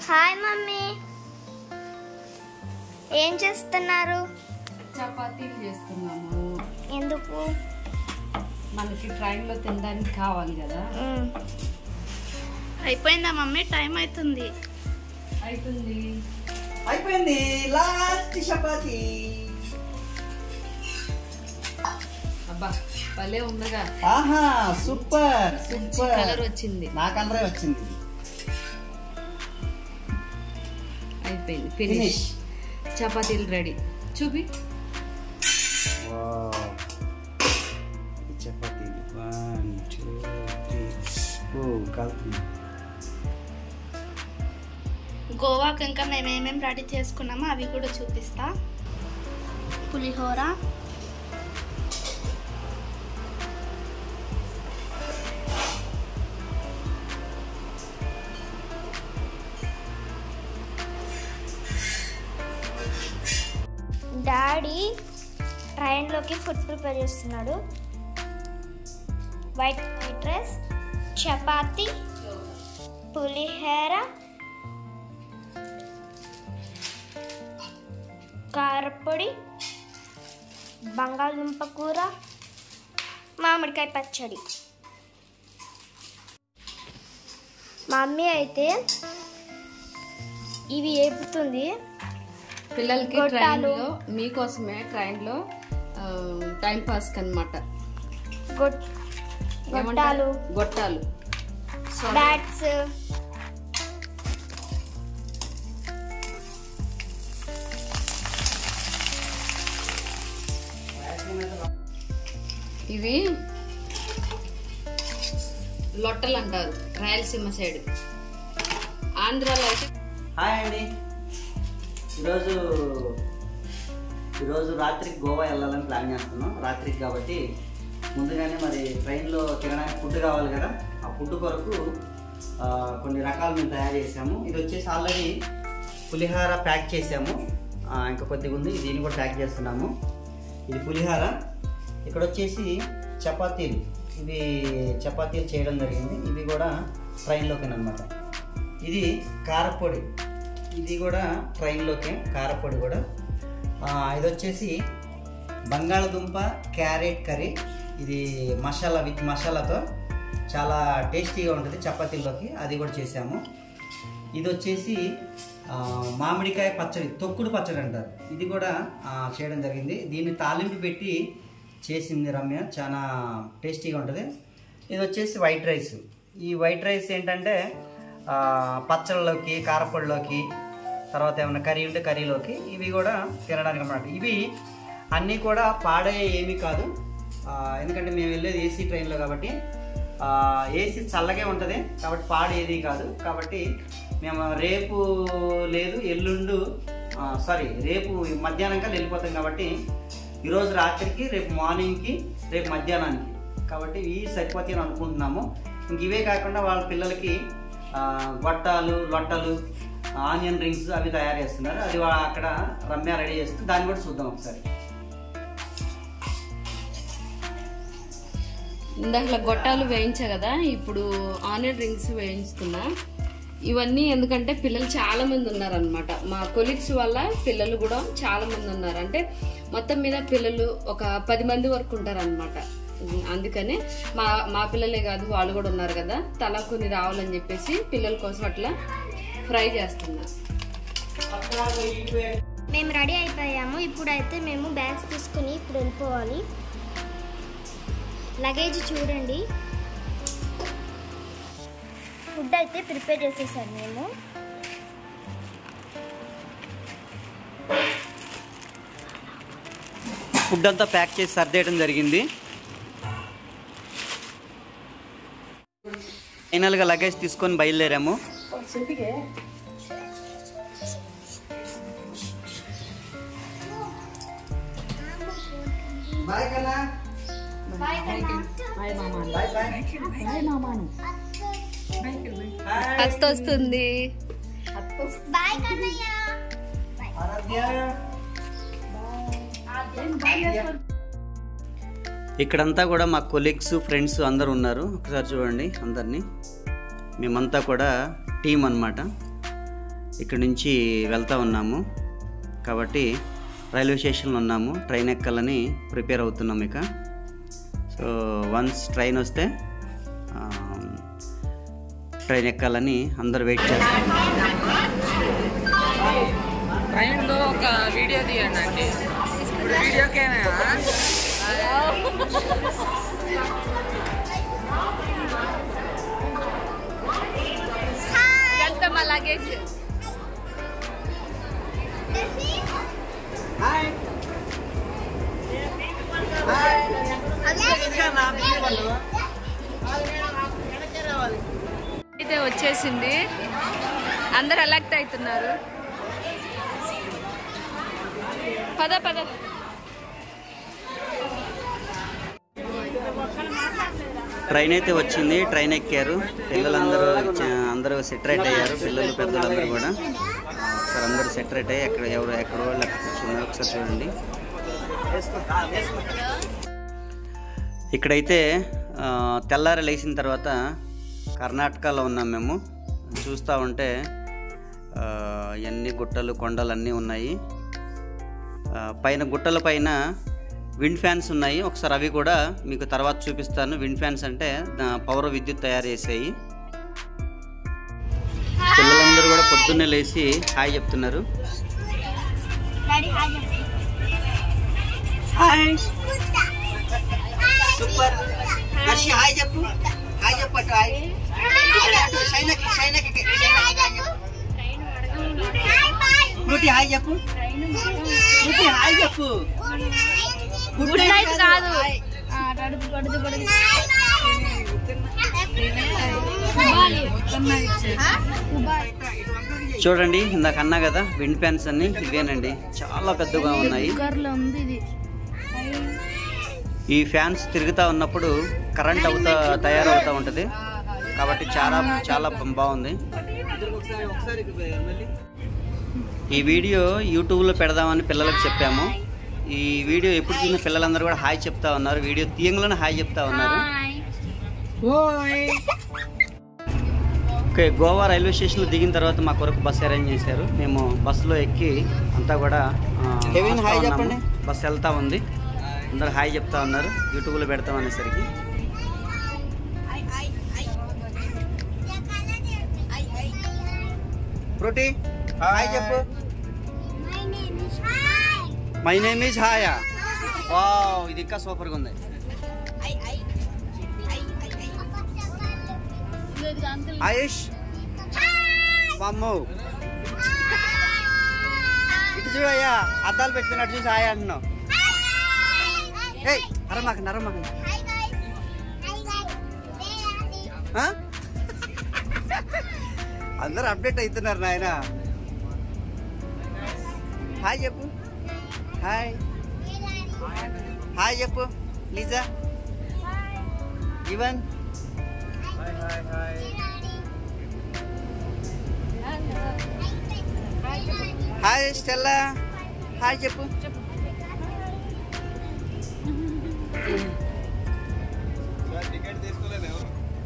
Hi mummy, ఏం చేస్తున్నారు? చపాతీలు చేస్తున్నాము. ఎందుకు? మనకి ట్రైన్లో తినడానికి కావాలి కదా. అయిపోయిందా మమ్మీ? టైం అవుతుంది. అయిపోయింది. లాస్ట్ చపాతీ. అబ్బా భలే ఉందగా. ఆహా సూపర్ సూపర్. కలర్ వచ్చింది. నా కలరే వచ్చింది. అయిపోయింది, ఫినిష్. చపాతీలు రెడీ. చూపి. చపాతీ 1 2 3 కాలుతుంది. గోవాకి ఇంకా మేము ఏమేమి రెడీ చేసుకున్నామో అవి కూడా చూపిస్తా. పులిహోర, డాడీ ట్రైన్లోకి ఫుడ్ ప్రిపేర్ చేస్తున్నాడు. వైట్ రైస్, చపాతి, పులిహోర, కారపొడి, బంగాళదుంప కూర, మామిడికాయ పచ్చడి. మమ్మీ అయితే ఇవి వేపుతుంది. పిల్లలకి ట్రైన్లో, మీకోసమే ట్రైన్లో టైం పాస్ కనమాట. గొట్టాలు, బ్యాట్స్, ఇవి లొట్టలు అంటారు రాయలసీమ సైడ్. ఆంధ్రాలో అయితే. హాయ్ అండి. ఈరోజు రాత్రికి గోవా వెళ్ళాలని ప్లాన్ చేస్తున్నాం. రాత్రికి కాబట్టి ముందుగానే మరి ట్రైన్లో తినడానికి ఫుడ్ కావాలి కదా. ఆ ఫుడ్ కొరకు కొన్ని రకాలు మేము తయారు చేసాము. ఇది వచ్చేసి ఆల్రెడీ పులిహోర ప్యాక్ చేసాము. ఇంకా కొద్దిగా ఉంది, దీన్ని కూడా ప్యాక్ చేస్తున్నాము. ఇది పులిహోర. ఇక్కడ వచ్చేసి చపాతీలు, ఇవి చపాతీలు చేయడం జరిగింది. ఇవి కూడా ట్రైన్లోకి అనమాట. ఇది కారపొడి, ఇది కూడా ట్రైన్లోకే కారపొడి కూడా. ఇది వచ్చేసి బంగాళదుంప క్యారెట్ కర్రీ. ఇది మసాలా విత్ మసాలాతో చాలా టేస్టీగా ఉంటుంది చపాతీల్లోకి. అది కూడా చేసాము. ఇది వచ్చేసి మామిడికాయ పచ్చడి, తొక్కుడు పచ్చడి అంటారు. ఇది కూడా చేయడం జరిగింది. దీన్ని తాలింపు పెట్టి చేసింది రమ్య, చాలా టేస్టీగా ఉంటుంది. ఇది వచ్చేసి వైట్ రైస్. ఈ వైట్ రైస్ ఏంటంటే పచ్చళ్ళలోకి, కారపొడిలోకి, తర్వాత ఏమైనా కర్రీ ఉంటే కర్రీలోకి ఇవి కూడా తినడానికి అన్నమాట. ఇవి అన్నీ కూడా పాడే ఏమీ కాదు, ఎందుకంటే మేము వెళ్ళేది ఏసీ ట్రైన్లో కాబట్టి ఏసీ చల్లగే ఉంటుంది కాబట్టి పాడేది కాదు. కాబట్టి మేము రేపు లేదు ఎల్లుండు రేపు మధ్యాహ్నం కల్లా వెళ్ళిపోతాం కాబట్టి ఈరోజు రాత్రికి, రేపు మార్నింగ్కి, రేపు మధ్యాహ్నానికి, కాబట్టి ఇవి సరిపోతాయి అని అనుకుంటున్నాము. ఇంక ఇవే కాకుండా వాళ్ళ పిల్లలకి గొట్టాలు, లొట్టలు, ఆనియన్ రింగ్స్ అవి తయారు చేస్తున్నారు. అది అక్కడ రమ్య రెడీ చేస్తుంది. దాన్ని కూడా చూద్దాం ఒకసారి. ఇందాక గొట్టాలు వేయించా కదా, ఇప్పుడు ఆనియన్ రింగ్స్ వేయించుతున్నా. ఇవన్నీ ఎందుకంటే పిల్లలు చాలా మంది ఉన్నారనమాట. మా కొలీగ్స్ వల్ల పిల్లలు కూడా చాలా మంది ఉన్నారు. అంటే మొత్తం మీద పిల్లలు ఒక 10 మంది వరకు ఉంటారనమాట. అందుకనే మా పిల్లలే కాదు, వాళ్ళు కూడా ఉన్నారు కదా, తలా కొన్ని రావాలని చెప్పేసి పిల్లల కోసం అట్లా ఫ్రై చేస్తున్నా. మేము రెడీ అయిపోయాము. ఇప్పుడైతే మేము బ్యాగ్స్ తీసుకుని ఇప్పుడు వెళ్ళిపోవాలి. లగేజ్ చూడండి, ఫుడ్ అయితే ప్రిపేర్ చేసేసాను మేము. ఫుడ్ అంతా ప్యాక్ చేసి సర్దేయడం జరిగింది. ఫైనల్గా లగేజ్ తీసుకొని బయలుదేరాము. బాయ్ కన్నా. వస్తుంది. బాయ్ కన్నయ్య. ఇక్కడంతా కూడా మా కొలీగ్స్, ఫ్రెండ్స్ అందరు ఉన్నారు. ఒకసారి చూడండి అందరినీ. మేమంతా కూడా టీం అన్నమాట. ఇక్కడి నుంచి వెళ్తూ ఉన్నాము కాబట్టి రైల్వే స్టేషన్లో ఉన్నాము. ట్రైన్ ఎక్కాలని ప్రిపేర్ అవుతున్నాం ఇక. సో వన్స్ ట్రైన్ వస్తే ట్రైన్ ఎక్కాలని అందరూ వెయిట్ చేస్తాం. ట్రైన్లో ఒక వీడియో తీయండి అండి. ఇప్పుడు వీడియోకేనా? మా లగేజ్ అయితే వచ్చేసింది. అందరు ఎలక్ట్ అవుతున్నారు. పద పద. ట్రైన్ అయితే వచ్చింది. ట్రైన్ ఎక్కారు అందరూ సెటరేట్ అయ్యారు. పిల్లలు పెద్దలందరూ కూడా ఒకసారి అందరూ సెటరేట్ అయ్యి ఎక్కడ వాళ్ళు ఎక్కడ కూర్చున్నారు ఒకసారి చూడండి. ఇక్కడైతే తెల్లారి లేచిన తర్వాత కర్ణాటకలో ఉన్నాం మేము. చూస్తూ ఉంటే ఎన్ని గుట్టలు కొండలు అన్నీ ఉన్నాయి. పైన గుట్టల పైన విండ్ ఫ్యాన్స్ ఉన్నాయి. ఒకసారి అవి కూడా మీకు తర్వాత చూపిస్తాను. విండ్ ఫ్యాన్స్ అంటే పవర్ విద్యుత్ తయారు చేసాయి. పిల్లలందరూ కూడా పొద్దున్నే లేచి హాయ్ చెప్తున్నారు. సూపర్ హాయ్ చెప్పు. హాయ్ చెప్పట్టు. హాయ్ హాయ్ చెప్పు. హాయ్ చెప్పు. గుడ్ నైట్ కాదు. చూడండి ఇందాక అన్నా కదా విండ్ ఫ్యాన్స్ అన్ని ఇవేనండి. చాలా పెద్దగా ఉన్నాయి. ఈ ఫ్యాన్స్ తిరుగుతూ ఉన్నప్పుడు కరెంట్ తయారవుతూ ఉంటుంది కాబట్టి చాలా చాలా బాగుంది. ఈ వీడియో యూట్యూబ్లో పెడదామని పిల్లలకు చెప్పాము. ఈ వీడియో ఎప్పుడు చూసిన పిల్లలందరూ కూడా హాయ్ చెప్తా ఉన్నారు. వీడియో తీయంగానే హాయ్ చెప్తా ఉన్నారు. ఓకే, గోవా రైల్వే స్టేషన్లో దిగిన తర్వాత మా కొరకు బస్సు అరేంజ్ చేశారు. మేము బస్సులో ఎక్కి అంతా కూడా హాయ్ చెప్పండి. బస్సు వెళ్తా ఉంది. అందరూ హాయ్ చెప్తా ఉన్నారు. యూట్యూబ్లో పెడతాం అనేసరికి ప్రోటీ హాయ్ చెప్పు. మై నేమ్ ఈజ్ హాయా. వావ్, ఇది ఇంకా సూపర్గా ఉంది. ఆయుష్ వామ్మో, ఇటు చూడయ్యా, అద్దాలు పెట్టుకున్నట్టు చూసి హాయ్ అంటున్నావు. అరమాకండి అరమాకండి. అందరు అప్డేట్ అవుతున్నారు నాయన. హాయ్ చెప్పు. హాయ్ హాయ్ చెప్పు. లీజా, ఇవన్, హాయ్ స్టెల్లా, హాయ్ చెప్పు.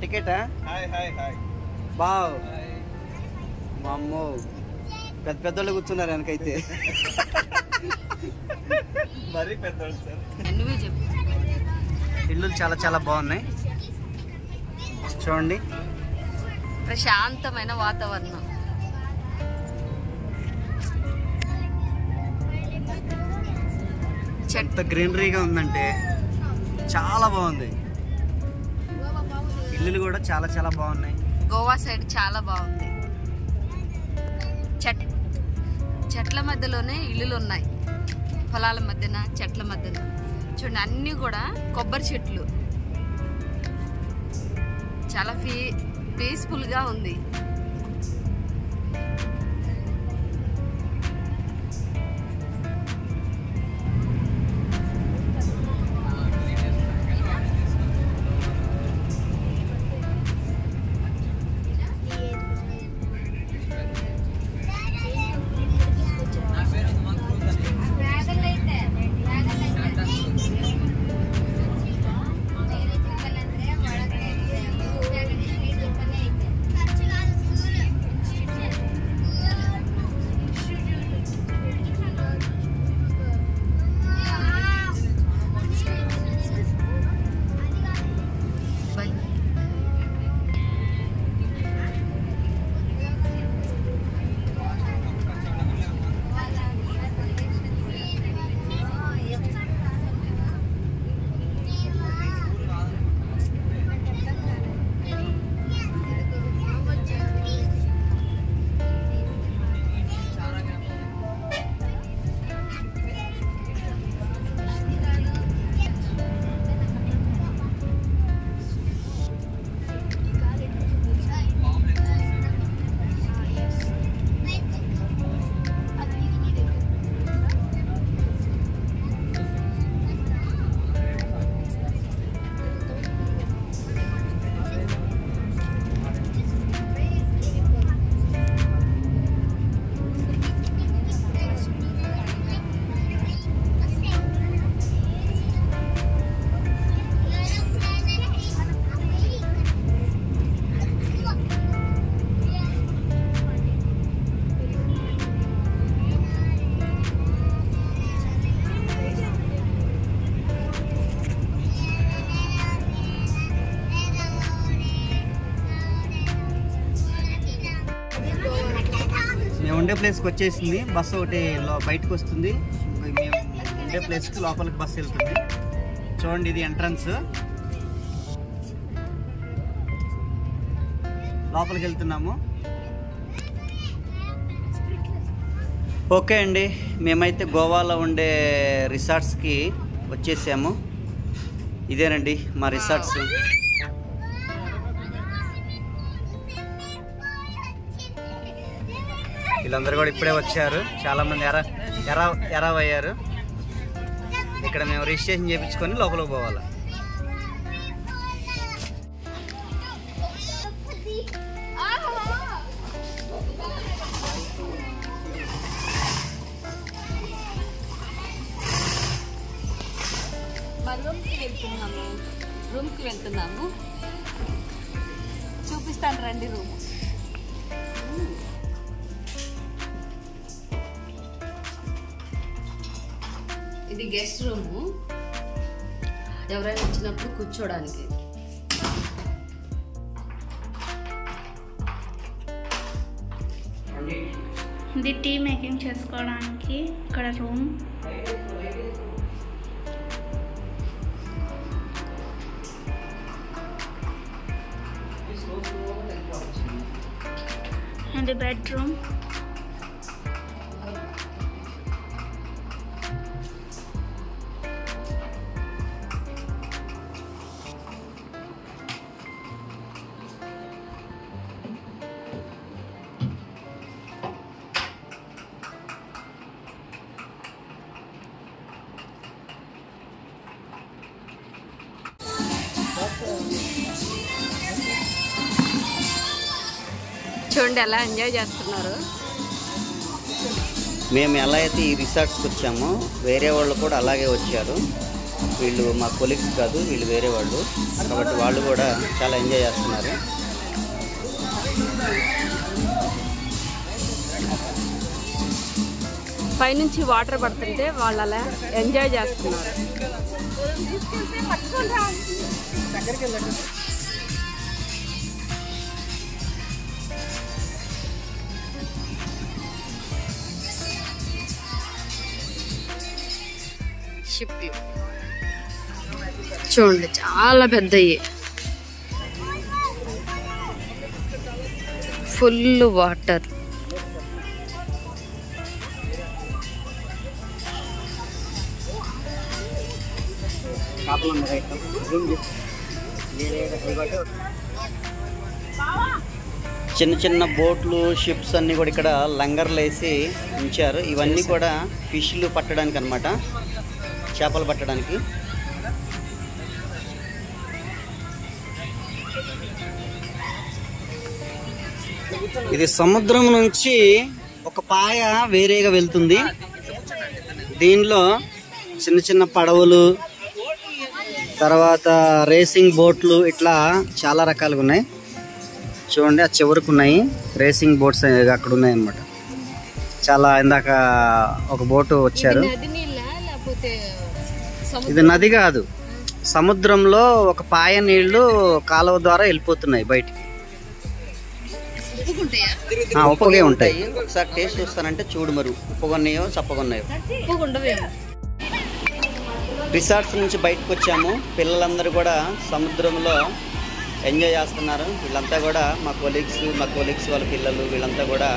టికెటా? బావ్, మా అమ్మో పెద్ద పెద్దోళ్ళు కూర్చున్నారు వెనకైతే. మరీ పెద్దోళ్ళు సార్. ఇల్లు చాలా చాలా బాగున్నాయి చూడండి. ప్రశాంతమైన వాతావరణం. ఎంత గ్రీనరీగా ఉందంటే చాలా బాగుంది. ఇల్లులు కూడా చాలా చాలా బాగున్నాయి. గోవా సైడ్ చాలా బాగుంది. చెట్ల మధ్యలోనే ఇల్లులు ఉన్నాయి. పొలాల మధ్యన చెట్ల మధ్యన చూడండి, అన్నీ కూడా కొబ్బరి చెట్లు. చాలా పీస్ఫుల్గా ఉంది. మేము ఉండే ప్లేస్కి వచ్చేసింది. బస్సు ఒకటి బయటకు వస్తుంది. మేము ఉండే ప్లేస్కి లోపలికి బస్సు వెళ్తుంది. చూడండి, ఇది ఎంట్రన్స్. లోపలికి వెళ్తున్నాము. ఓకే అండి, మేమైతే గోవాలో ఉండే రిసార్ట్స్కి వచ్చేసాము. ఇదేనండి మా రిసార్ట్స్. వీళ్ళందరూ కూడా ఇప్పుడే వచ్చారు. చాలామంది ఎరావ్ అయ్యారు. ఇక్కడ మేము రిజిస్ట్రేషన్ చేయించుకొని లోపలికి పోవాలి. రూమ్కి వెళ్తున్నాము. చూపిస్తాను రండి రూమ్. ఇది గెస్ట్ రూము, ఎవరైనా వచ్చినప్పుడు కూర్చోడానికి. ఇది టీ మేకింగ్ చేసుకోవడానికి ఇక్కడ రూమ్. ఇది బెడ్రూమ్. చూడండి ఎలా ఎంజాయ్ చేస్తున్నారు. మేము ఎలా అయితే ఈ రిసార్ట్స్కి వచ్చామో వేరే వాళ్ళు కూడా అలాగే వచ్చారు. వీళ్ళు మా కొలీగ్స్ కాదు, వీళ్ళు వేరే వాళ్ళు. కాబట్టి వాళ్ళు కూడా చాలా ఎంజాయ్ చేస్తున్నారు. పైనుంచి వాటర్ పడుతుంటే వాళ్ళు అలా ఎంజాయ్ చేస్తున్నారు. షిప్లు చూడండి చాలా పెద్దవి, ఫుల్ వాటర్. చిన్న చిన్న బోట్లు, షిప్స్ అన్నీ కూడా ఇక్కడ లంగర్లు వేసి ఉంచారు. ఇవన్నీ కూడా ఫిష్లు పట్టడానికి అన్నమాట, చేపలు పట్టడానికి. ఇది సముద్రం నుంచి ఒక పాయ వేరేగా వెళ్తుంది. దీనిలో చిన్న చిన్న పడవలు, తర్వాత రేసింగ్ బోట్లు, ఇట్లా చాలా రకాలుగా ఉన్నాయి. చూడండి, ఆ చివరికి ఉన్నాయి రేసింగ్ బోట్స్, అక్కడ ఉన్నాయి అన్నమాట. చాలా ఇందాక ఒక బోటు వచ్చారు. ఇది నది కాదు, సముద్రంలో ఒక పాయ నీళ్లు కాలువ ద్వారా వెళ్ళిపోతున్నాయి బయటికి. ఉప్పుగే ఉంటాయి. ఒకసారి టేస్ట్ చూస్తానంటే చూడు మరి, ఉప్పుగున్నాయో చప్పగున్నాయో. రిసార్ట్స్ నుంచి బయటకు వచ్చాము. పిల్లలందరూ కూడా సముద్రంలో ఎంజాయ్ చేస్తున్నారు. వీళ్ళంతా కూడా మా కొలీగ్స్ వాళ్ళ పిల్లలు, వీళ్ళంతా కూడా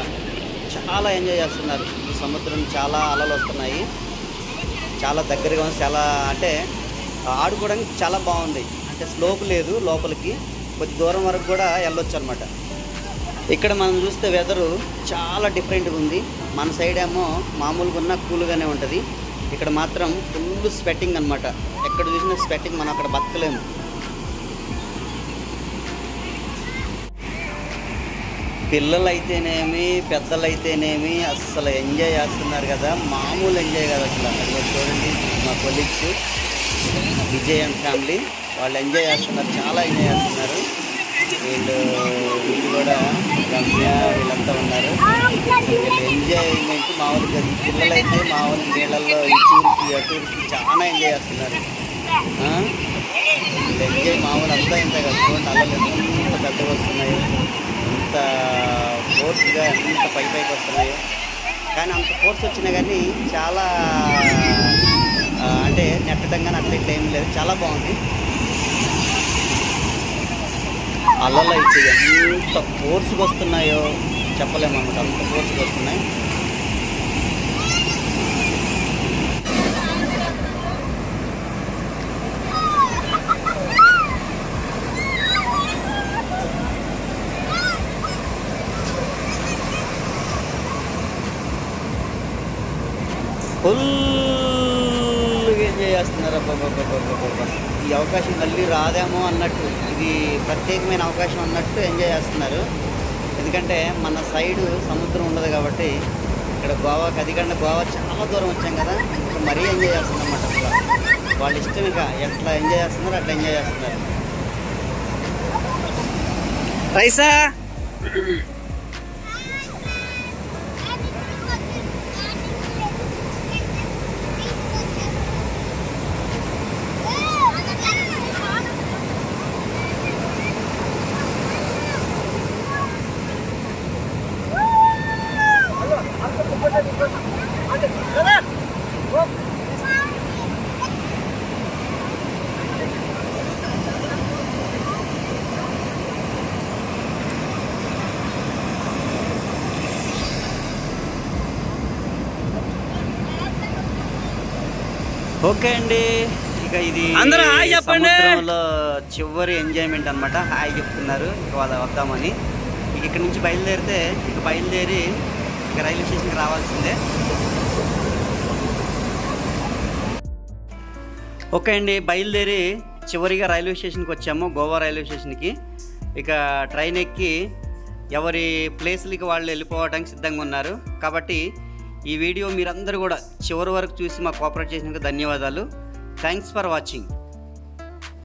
చాలా ఎంజాయ్ చేస్తున్నారు. ఈ సముద్రం చాలా అలలు వస్తున్నాయి, చాలా దగ్గరగా ఉంది. చాలా అంటే ఆడుకోవడానికి చాలా బాగుంది. అంటే స్లోప్ లేదు, లోపలికి కొద్ది దూరం వరకు కూడా వెళ్ళొచ్చు అనమాట. ఇక్కడ మనం చూస్తే వెదరు చాలా డిఫరెంట్గా ఉంది. మన సైడ్ ఏమో మామూలుగా ఉన్న కూల్గానే ఉంటుంది. ఇక్కడ మాత్రం ఫుల్ స్వెట్టింగ్ అనమాట. ఎక్కడ చూసినా స్వెట్టింగ్, మనం అక్కడ బతకలేము. పిల్లలైతేనేమి పెద్దలైతేనేమి అస్సలు ఎంజాయ్ చేస్తున్నారు కదా, మామూలు ఎంజాయ్ కదా అసలు. అక్కడ చూడండి మా కొలీగ్స్ విజయ్ అండ్ ఫ్యామిలీ, వాళ్ళు ఎంజాయ్ చేస్తున్నారు, చాలా ఎంజాయ్ చేస్తున్నారు. వీళ్ళు కూడా రమ్య, వీళ్ళంతా ఉన్నారు. వీళ్ళు ఎంజాయ్మెంట్ మామూలుగా, పిల్లలైతే మామూలు నీళ్ళల్లో ఈ టూర్కి ఆ టూర్కి చాలా ఎంజాయ్ చేస్తున్నారు. ఎంజాయ్ మామూలు అంతా ఇంత కదా. చూడండి అల్లలు ఎంత పెద్దగా వస్తున్నాయి, ఎంత ఫోర్స్గా ఎంత పైకి వస్తున్నాయో. కానీ అంత ఫోర్స్ వచ్చినా కానీ చాలా అంటే నెట్టడం కానీ అట్లా ఇట్లా ఏం లేదు, చాలా బాగుంది. అలలు అయితే ఎంత ఫోర్స్గా వస్తున్నాయో చెప్పలేము అన్నమాట, అంత ఫోర్స్గా వస్తున్నాయి. ఫుల్గా ఎంజాయ్ చేస్తున్నారు. అబ్బాబ్బాబ్బాబ్బా, ఈ అవకాశం మళ్ళీ రాదేమో అన్నట్టు, ఇది ప్రత్యేకమైన అవకాశం అన్నట్టు ఎంజాయ్ చేస్తున్నారు. ఎందుకంటే మన సైడు సముద్రం ఉండదు కాబట్టి ఇక్కడ గోవాకి, అది కంటే గోవా చాలా దూరం వచ్చాం కదా, ఇక్కడ మరీ ఎంజాయ్ చేస్తున్నాం అన్నమాట. అసలు వాళ్ళ ఇష్టం, ఇక ఎట్లా ఎంజాయ్ చేస్తున్నారు అట్లా ఎంజాయ్ చేస్తున్నారు. రైసా ఓకే అండి, ఇక ఇది సముద్రంలో చివరి ఎంజాయ్మెంట్ అనమాట. హాయ్ చెప్తున్నారు ఇక వాళ్ళ వద్దామని. ఇక ఇక్కడ నుంచి బయలుదేరితే ఇక బయలుదేరి ఇక రైల్వే స్టేషన్కి రావాల్సిందే. ఓకే అండి, బయలుదేరి చివరిగా రైల్వే స్టేషన్కి వచ్చాము, గోవా రైల్వే స్టేషన్కి. ఇక ట్రైన్ ఎక్కి ఎవరి ప్లేస్లకి వాళ్ళు వెళ్ళిపోవడానికి సిద్ధంగా ఉన్నారు. కాబట్టి ఈ వీడియో మీరందరూ కూడా చివరి వరకు చూసి మాకు కోఆపరేట్ చేసినందుకు ధన్యవాదాలు. Thanks for watching.